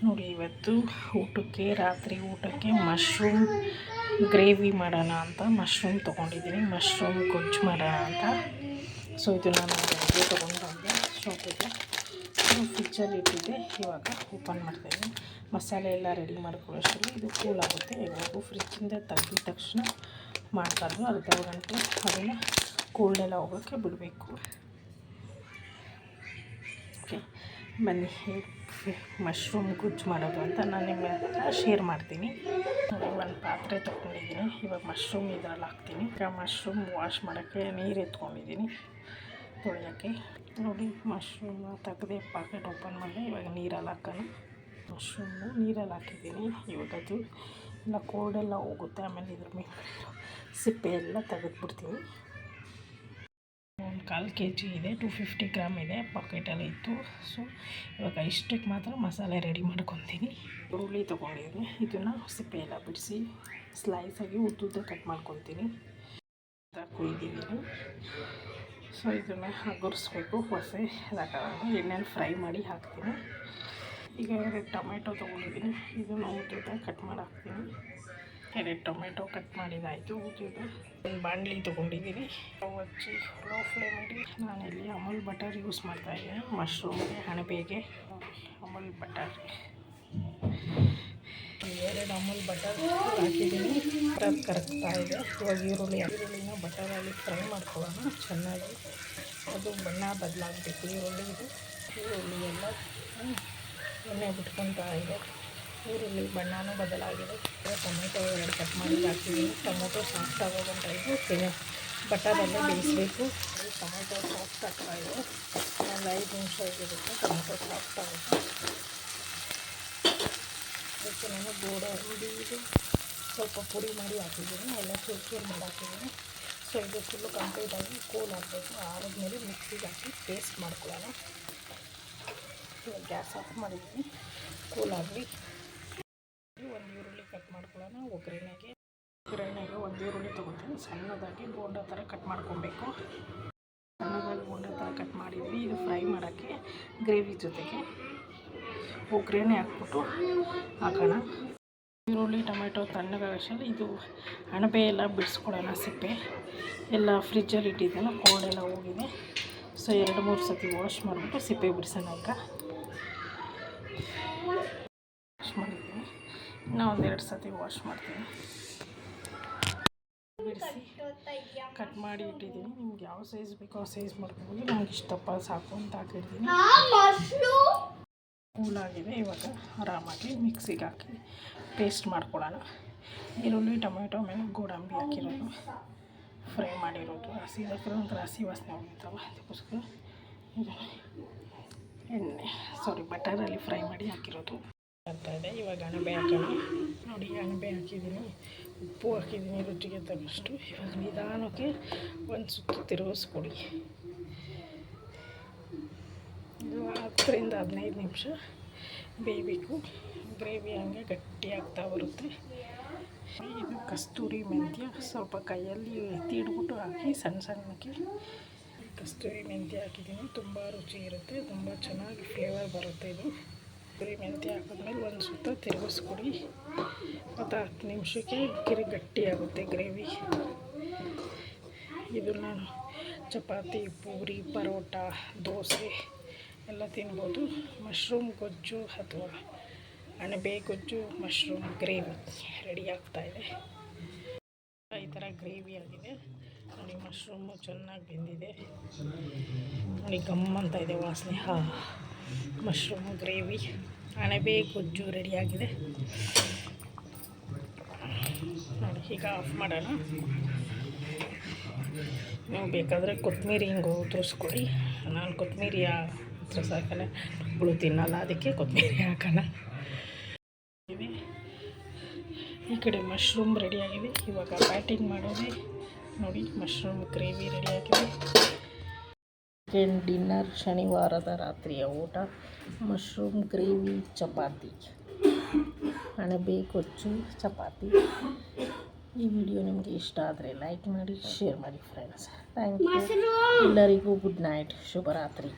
ನೋಡಿ ಇವತ್ತು ರಾತ್ರಿ ಊಟಕ್ಕೆ ಮಶ್ರೂಮ್ ಗ್ರೇವಿ ಮಾಡೋಣ ಅಂತ ಮಶ್ರೂಮ್ ತೊಗೊಂಡಿದ್ದೀನಿ. ಮಶ್ರೂಮ್ ಗೊಜ್ಜು ಮಾಡೋಣ ಅಂತ. ಸೊ ಇದು ನಾನು ಬೆಳಗ್ಗೆ ತೊಗೊಂಡು ಬಂದೆ ಶಾಪಿಗೆ. ಫ್ರಿಜ್ಜಲ್ಲಿ ಇಟ್ಟಿದ್ದೆ. ಇವಾಗ ಓಪನ್ ಮಾಡ್ತಾಯಿದ್ದೀನಿ. ಮಸಾಲೆ ಎಲ್ಲ ರೆಡಿ ಮಾಡ್ಕೊಳ್ಳೋಷ್ಟರಲ್ಲಿ ಇದು ಕೂಲ್ ಆಗುತ್ತೆ. ಇವಾಗ ಫ್ರಿಜ್ಜಿಂದ ತೆಗೆದ ತಕ್ಷಣ ಮಾಡ್ಬಾರ್ದು, ಅರ್ಧ ಗಂಟೆ ಅದನ್ನು ಕೋಲ್ಡೆಲ್ಲ ಹೋಗೋಕ್ಕೆ ಬಿಡಬೇಕು. ಓಕೆ, ಬನ್ನಿ ಮಶ್ರೂಮ್ ಗೊಜ್ಜು ಮಾಡೋದು ಅಂತ ನಾನು ನಿಮ್ಮ ಹತ್ರ ಶೇರ್ ಮಾಡ್ತೀನಿ. ಒಂದು ಪಾತ್ರೆ ತೊಗೊಂಡಿದ್ದೀನಿ. ಇವಾಗ ಮಶ್ರೂಮ್ ಇದರಲ್ಲಿ ಹಾಕ್ತೀನಿ. ಈಗ ಮಶ್ರೂಮ್ ವಾಶ್ ಮಾಡೋಕ್ಕೆ ನೀರು ಎತ್ಕೊಂಡಿದ್ದೀನಿ ತೊಳೆಯೋಕ್ಕೆ. ನೋಡಿ ಮಶ್ರೂಮ್ ತೆಗೆದೆ ಪಾಕೆಟ್ ಓಪನ್ ಮಾಡಿ ಇವಾಗ ನೀರಲ್ಲಿ ಹಾಕೋಣ. ಮಶ್ರೂಮು ನೀರಲ್ಲಿ ಹಾಕಿದ್ದೀನಿ. ಇವಾಗ ಅದು ಎಲ್ಲ ಕೋಲ್ಡೆಲ್ಲ ಹೋಗುತ್ತೆ. ಆಮೇಲೆ ಇದ್ರ ಮೇಲೆ ಸಿಪ್ಪೆ ಎಲ್ಲ ತೆಗೆದುಬಿಡ್ತೀನಿ. 1/4 kg ಇದೆ, 250 ಗ್ರಾಮ್ ಇದೆ, ಪಾಕೆಟಲ್ಲಿ ಇತ್ತು. ಸೊ ಇವಾಗ ಇಷ್ಟಕ್ಕೆ ಮಾತ್ರ ಮಸಾಲೆ ರೆಡಿ ಮಾಡ್ಕೊತೀನಿ. ಈರುಳ್ಳಿ ತೊಗೊಂಡಿದ್ದೀನಿ. ಇದನ್ನು ಸಿಪ್ಪೆ ಎಲ್ಲ ಬಿಡಿಸಿ ಸ್ಲೈಸಾಗಿ ಉದ್ದುದ್ದ ಕಟ್ ಮಾಡ್ಕೊತೀನಿ. ಕುಯ್ದಿದ್ದೀನಿ. ಸೊ ಇದನ್ನು ಹಗುರಿಸ್ಬೇಕು. ಹೊಸೆ ಅದಾಕೊಂಡು ಎಣ್ಣೆಲಿ ಫ್ರೈ ಮಾಡಿ ಹಾಕ್ತೀನಿ. ಈಗ 2 ಟೊಮೆಟೊ ತೊಗೊಂಡಿದ್ದೀನಿ. ಇದನ್ನು ಉದ್ದುದ್ದ ಕಟ್ ಮಾಡಿ ಹಾಕ್ತೀನಿ. 2 ಟೊಮೆಟೊ ಕಟ್ ಮಾಡಿದಾಯಿತು. ಉದ್ದುದ್ದ ಒಂದು ಬಾಣಲಿ ತೊಗೊಂಡಿದ್ದೀನಿ. ಹಚ್ಚಿ ಲೋ ಫ್ಲೇಮ್ ಮಾಡಿ ನಾನಿಲ್ಲಿ ಅಮೂಲ್ ಬಟರ್ ಯೂಸ್ ಮಾಡ್ತಾಯಿದ್ದೀನಿ. ಮಶ್ರೂಮ್ಗೆ ಅಣಬೆಗೆ ಅಮೂಲ್ ಬಟರ್ 2 ಅಮೂಲ್ ಬಟರ್ ಹಾಕಿದ್ದೀನಿ. ಬಟರ್ ಕರಗ್ತಾ ಇದೆ. ಇವಾಗ ಈರುಳ್ಳಿನ ಬಟರಲ್ಲಿ ಫ್ರೈ ಮಾಡ್ಕೊಳ್ಳೋಣ ಚೆನ್ನಾಗಿ. ಅದು ಬಣ್ಣ ಬದಲಾಗಬೇಕು. ಈರುಳ್ಳಿ ಎಲ್ಲ ಎಣ್ಣೆ ಬಿಟ್ಕೊತಾ ಇದೆ. ಈರುಳ್ಳಿ ಬಣ್ಣನೂ ಬದಲಾಗಿದೆ. ಟೊಮೆಟೊ 2 ಕಟ್ ಮಾಡಿ ಹಾಕಿದ್ದೀನಿ. ಟೊಮೊಟೊ ಸಾಫ್ಟ್ ಆಗೋಗಂಟ ಇದು ಬಟರಲ್ಲೇ ಬೇಯಿಸಬೇಕು. ಟೊಮೆಟೊ ಸಾಫ್ಟ್ ಆಗ್ತಾ ಇದೆ. ಒಂದು 5 ನಿಮಿಷ ಇರುತ್ತೆ ಟೊಮೆಟೊ ಸಾಫ್ಟ್ ಆಗುತ್ತೆ. ಅದಕ್ಕೆ ನಾನು ಗೋಡಂಬಿ ಇದು ಸ್ವಲ್ಪ ಪುಡಿ ಮಾಡಿ ಹಾಕಿದ್ದೀನಿ. ಎಲ್ಲ ಚೂರು ಮಾಡಿ ಹಾಕಿದ್ದೀನಿ. ಸೊ ಇದು ಫುಲ್ಲು ಕಂಪ್ಲೀಟಾಗಿ ಕೂಲ್ ಆಗಬೇಕು. ಆರಿದ್ಮೇಲೆ ಮಿಕ್ಸಿಗೆ ಹಾಕಿ ಪೇಸ್ಟ್ ಮಾಡ್ಕೊಳ್ಳೋಣ. ಗ್ಯಾಸ್ ಆಫ್ ಮಾಡಿದ್ದೀನಿ. ಕೂಲ್ ಆಗಲಿ. ಒಂದು ಈರುಳ್ಳಿ ಕಟ್ ಮಾಡ್ಕೊಳ್ಳೋಣ. ಒಗ್ಗರಣೆಗೆ 1 ಈರುಳ್ಳಿ ತೊಗೊತೀನಿ. ಸಣ್ಣದಾಗಿ ಬೋಂಡ ಥರ ಕಟ್ ಮಾಡ್ಕೊಬೇಕು. ಸಣ್ಣದಾಗಿ ಬೋಂಡ ಥರ ಕಟ್ ಮಾಡಿದ್ವಿ. ಇದು ಫ್ರೈ ಮಾಡೋಕ್ಕೆ ಗ್ರೇವಿ ಜೊತೆಗೆ ಒಗ್ಗರಣೆ ಹಾಕ್ಬಿಟ್ಟು ಹಾಕೋಣ. ಈರುಳ್ಳಿ ಟೊಮೆಟೊ ತಣ್ಣಗಾಗೋಷ್ಟರಲ್ಲಿ ಇದು ಅಣಬೆ ಎಲ್ಲ ಬಿಡಿಸ್ಕೊಳ್ಳೋಣ. ಸಿಪ್ಪೆ ಎಲ್ಲ ಫ್ರಿಜ್ಜಲ್ಲಿ ಇಟ್ಟಿದ್ದೆಲ್ಲ ಕೋಲ್ಡೆಲ್ಲ ಹೋಗಿದೆ. ಸೊ 2-3 ಸತಿ ವಾಶ್ ಮಾಡಿಬಿಟ್ಟು ಸಿಪ್ಪೆ ಬಿಡಿಸೋಣ. ಈಗ ವಾಶ್ ಮಾಡಿದ್ದೀನಿ. ಇನ್ನೂ 1-2 ಸತಿ ವಾಶ್ ಮಾಡ್ತೀನಿ. ಬಿಡಿಸಿ ಕಟ್ ಮಾಡಿ ಇಟ್ಟಿದ್ದೀನಿ. ನಿಮ್ಗೆ ಯಾವ ಸೈಜ್ ಬೇಕೋ ಆ ಸೈಜ್ ಮಾಡ್ಕೊಬೋದು. ನನಗೆ ಇಷ್ಟಪ್ಪ ಸಾಕು ಅಂತ ಹಾಕಿರ್ತೀನಿ. ಕೂಲಾಗಿದೆ. ಇವಾಗ ಆರಾಮಾಗಿ ಮಿಕ್ಸಿಗೆ ಹಾಕಿ ಪೇಸ್ಟ್ ಮಾಡ್ಕೊಳ್ಳೋಣ. ಈರುಳ್ಳಿ ಟೊಮೆಟೊ ಮೇಲೆ ಗೋಡಂಬಿ ಹಾಕಿರೋದು ಫ್ರೈ ಮಾಡಿರೋದು. ಹಸಿ ಹಾಕಿರೋ ಒಂಥರ ಹಸಿ ವಾಸನೆ ಹೋಗ್ತಾವೆ. ಅದಕ್ಕೋಸ್ಕರ ಬಟರಲ್ಲಿ ಫ್ರೈ ಮಾಡಿ ಹಾಕಿರೋದು ಆಗ್ತಾಯಿದೆ. ಇವಾಗ ಅಣಬೆ ಹಾಕೋಣ. ನೋಡಿ ಅಣಬೆ ಹಾಕಿದ್ದೀನಿ, ಉಪ್ಪು ಹಾಕಿದ್ದೀನಿ ರುಚಿಗೆ ತಕ್ಕಷ್ಟು. ಇವಾಗ ನಿಧಾನಕ್ಕೆ ಒಂದು ಸುತ್ತು ತಿರುಗಿಸ್ಕೊಡಿ. ಇದು 10-15 ನಿಮಿಷ ಬೇಯಬೇಕು. ಗ್ರೇವಿ ಹಂಗೆ ಗಟ್ಟಿ ಆಗ್ತಾ ಬರುತ್ತೆ. ಇದು ಕಸ್ತೂರಿ ಮೆಂತ್ಯ ಸ್ವಲ್ಪ ಕೈಯಲ್ಲಿ ತೀಡ್ಬಿಟ್ಟು ಹಾಕಿ ಸಣ್ಣಕ್ಕೆ ಕಸ್ತೂರಿ ಮೆಂತ್ಯ ಹಾಕಿದ್ದೀನಿ. ತುಂಬ ರುಚಿ ಇರುತ್ತೆ, ತುಂಬ ಚೆನ್ನಾಗಿ ಫ್ಲೇವರ್ ಬರುತ್ತೆ. ಇದು ಕಸ್ತೂರಿ ಮೆಂತ್ಯ ಹಾಕಿದ್ಮೇಲೆ ಒಂದು ಸುತ್ತ ತಿರುಗಿಸ್ಕೊಡಿ. ಮತ್ತು 10 ನಿಮಿಷಕ್ಕೆ ಗಟ್ಟಿ ಆಗುತ್ತೆ ಗ್ರೇವಿ. ಇದು ನಾನು ಚಪಾತಿ, ಪೂರಿ, ಪರೋಟ, ದೋಸೆ ಎಲ್ಲ ತಿನ್ಬೋದು. ಮಶ್ರೂಮ್ ಗೊಜ್ಜು ಅಥವಾ ಅಣಬೆ ಗೊಜ್ಜು ಮಶ್ರೂಮ್ ಗ್ರೇವಿ ರೆಡಿ ಆಗ್ತಾಯಿದೆ. ಈ ಥರ ಗ್ರೇವಿ ಆಗಿದೆ ನೋಡಿ. ಮಶ್ರೂಮು ಚೆನ್ನಾಗಿ ಬೆಂದಿದೆ ನೋಡಿ. ಗಮ್ಮಂತ ಇದೆ ವಾಸನೆ. ಮಶ್ರೂಮ್ ಗ್ರೇವಿ ಅಣಬೆ ಗೊಜ್ಜು ರೆಡಿಯಾಗಿದೆ ನೋಡಿ. ಈಗ ಆಫ್ ಮಾಡೋಣ. ನೀವು ಬೇಕಾದರೆ ಕೊತ್ತಂಬರಿ ಹಿಂಗೆ ಉದುರಿಸ್ಕೊಡಿ. ನಾನು ಕೊತ್ತಂಬರಿ ಹತ್ರ ಸಾಕಲ್ಲ, ಹುಳು ತಿನ್ನಲ್ಲ, ಅದಕ್ಕೆ ಕೊತ್ತಂಬರಿ ಹಾಕೋಣ. ಈ ಕಡೆ ಮಶ್ರೂಮ್ ರೆಡಿಯಾಗಿದೆ. ಇವಾಗ ಪ್ಯಾಟಿಂಗ್ ಮಾಡೋದೇ ನೋಡಿ. ಮಶ್ರೂಮ್ ಗ್ರೇವಿ ರೆಡಿಯಾಗಿದೆ. ಡಿನ್ನರ್ ಶನಿವಾರದ ರಾತ್ರಿಯ ಊಟ ಮಶ್ರೂಮ್ ಗ್ರೇವಿ, ಚಪಾತಿ, ಅಣಬೆ ಗೊಜ್ಜು, ಚಪಾತಿ. ಈ ವಿಡಿಯೋ ನಿಮಗೆ ಇಷ್ಟ ಆದರೆ ಲೈಕ್ ಮಾಡಿ, ಶೇರ್ ಮಾಡಿ ಫ್ರೆಂಡ್ಸ್. Thank you. ಎಲ್ಲರಿಗೂ ಗುಡ್ ನೈಟ್, ಶುಭರಾತ್ರಿ.